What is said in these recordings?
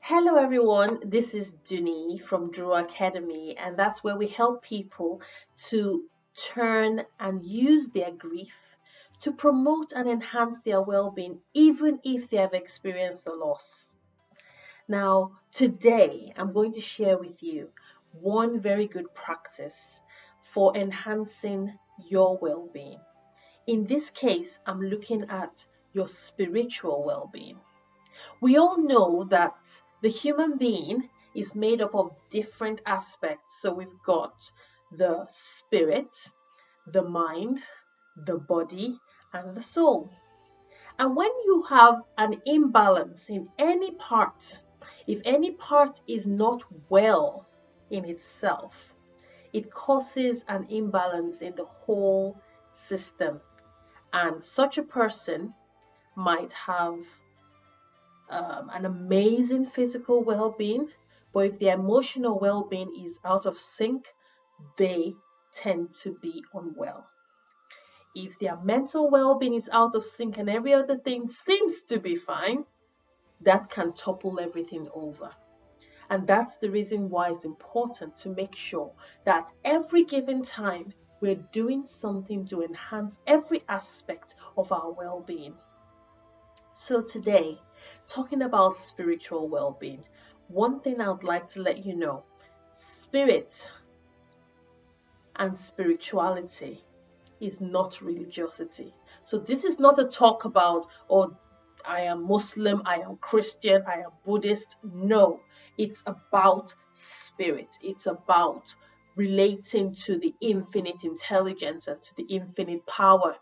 Hello, everyone. This is Duni from Drew Academy, and that's where we help people to turn and use their grief to promote and enhance their well being, even if they have experienced a loss. Now, today, I'm going to share with you one very good practice for enhancing your well being. In this case, I'm looking at your spiritual well being. We all know that the human being is made up of different aspects. So we've got the spirit, the mind, the body, and the soul. And when you have an imbalance in any part, if any part is not well in itself, it causes an imbalance in the whole system. And such a person might have an amazing physical well being, but if their emotional well being is out of sync, they tend to be unwell. If their mental well being is out of sync and every other thing seems to be fine, that can topple everything over. And that's the reason why it's important to make sure that every given time we're doing something to enhance every aspect of our well being. So, today, talking about spiritual well being, one thing I would like to let you know spirit and spirituality is not religiosity. So, this is not a talk about, oh, I am Muslim, I am Christian, I am Buddhist. No, it's about spirit, it's about relating to the infinite intelligence and to the infinite power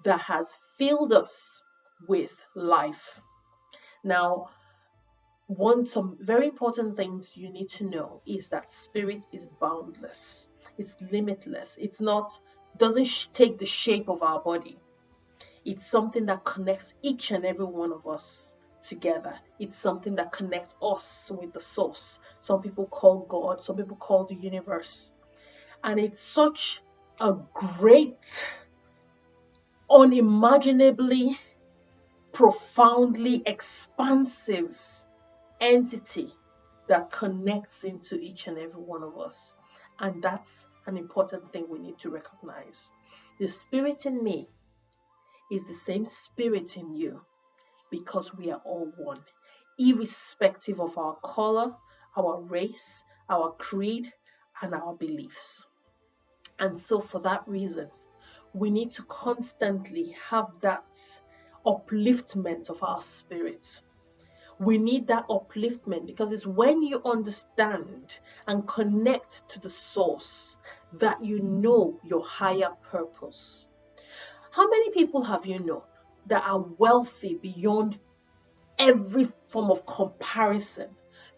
that has filled us with life. Now, some very important things you need to know is that spirit is boundless. It's limitless. It's not doesn't take the shape of our body. It's something that connects each and every one of us together. It's something that connects us with the source. Some people call God, some people call the universe. And it's such a great, unimaginably, profoundly expansive entity that connects into each and every one of us. And that's an important thing we need to recognize. The spirit in me is the same spirit in you because we are all one, irrespective of our color, our race, our creed, and our beliefs. And so, for that reason, we need to constantly have that upliftment of our spirit. We need that upliftment because it's when you understand and connect to the source that you know your higher purpose. How many people have you known that are wealthy beyond every form of comparison?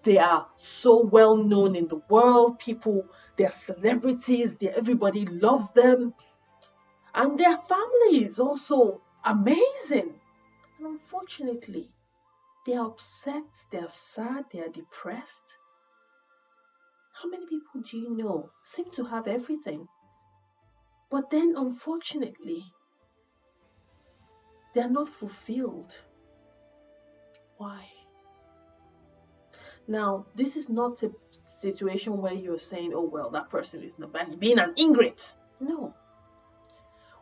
They are so well known in the world. People, they're celebrities, everybody loves them. And their family is also amazing. And unfortunately, they are upset, they are sad, they are depressed. How many people do you know seem to have everything? But then, unfortunately, they are not fulfilled. Why? Now, this is not a situation where you're saying, oh, well, that person is not being an ingrate. No.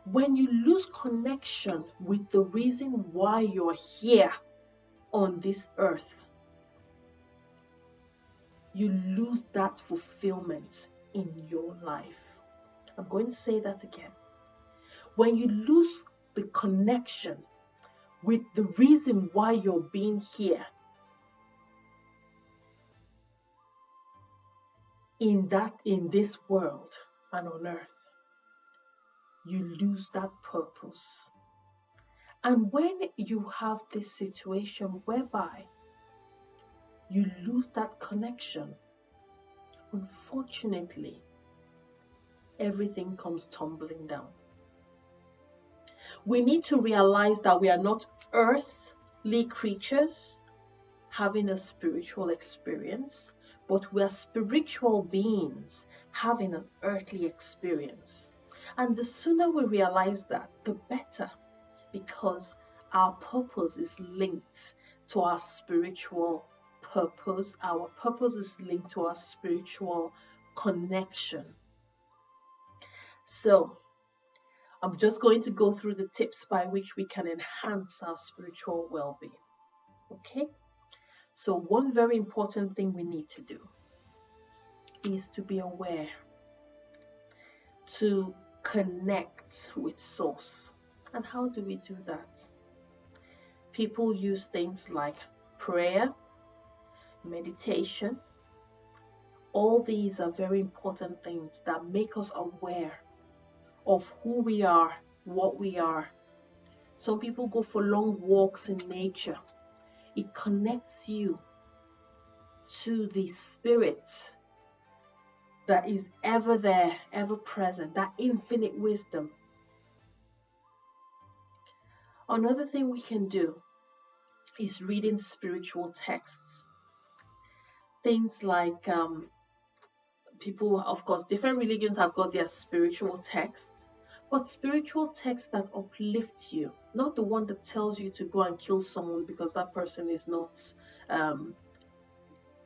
When you lose connection with the reason why you're here on this earth, you lose that fulfillment in your life. I'm going to say that again. When you lose the connection with the reason why you're being here in this world and on earth, you lose that purpose. And when you have this situation whereby you lose that connection, unfortunately, everything comes tumbling down. We need to realize that we are not earthly creatures having a spiritual experience, but we are spiritual beings having an earthly experience. And the sooner we realize that, the better, because our purpose is linked to our spiritual purpose. Our purpose is linked to our spiritual connection. So I'm just going to go through the tips by which we can enhance our spiritual well-being. Okay? So one very important thing we need to do is to be aware, to connect with source. And how do we do that? People use things like prayer, meditation. All these are very important things that make us aware of who we are, what we are. Some people go for long walks in nature. It connects you to the spirit that is ever there, ever present, that infinite wisdom. Another thing we can do is reading spiritual texts. Things like people, of course, different religions have got their spiritual texts, but spiritual texts that uplift you, not the one that tells you to go and kill someone because that person is not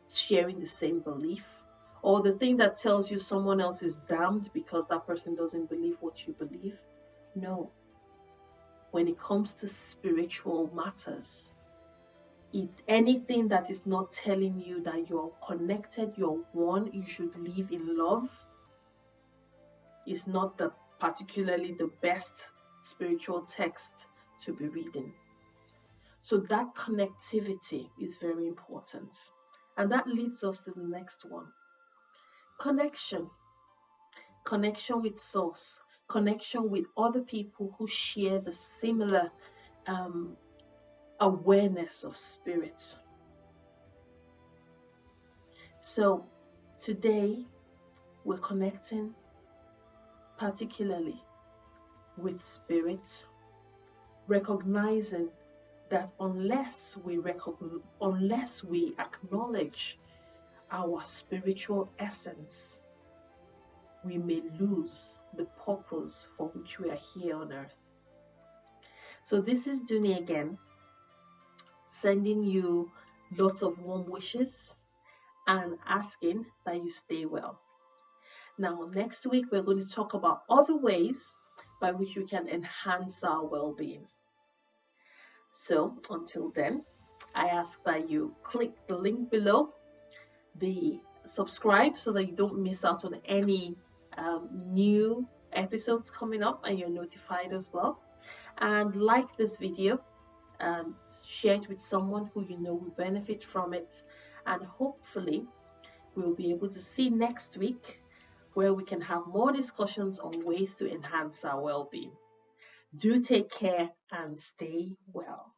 sharing the same belief, or the thing that tells you someone else is damned because that person doesn't believe what you believe. No. When it comes to spiritual matters, anything that is not telling you that you're connected, you're one, you should live in love, is not particularly the best spiritual text to be reading. So that connectivity is very important. And that leads us to the next one. Connection. Connection with source. Connection with other people who share the similar awareness of spirit. So today we're connecting particularly with spirit, recognizing that unless we acknowledge our spiritual essence, we may lose the purpose for which we are here on earth. So this is Duni again, sending you lots of warm wishes and asking that you stay well. Now, next week, we're going to talk about other ways by which we can enhance our well-being. So, until then, I ask that you click the link below, the subscribe so that you don't miss out on any new episodes coming up and you're notified as well. And like this video, share it with someone who you know will benefit from it. And hopefully, we'll be able to see next week where we can have more discussions on ways to enhance our well-being. Do take care and stay well.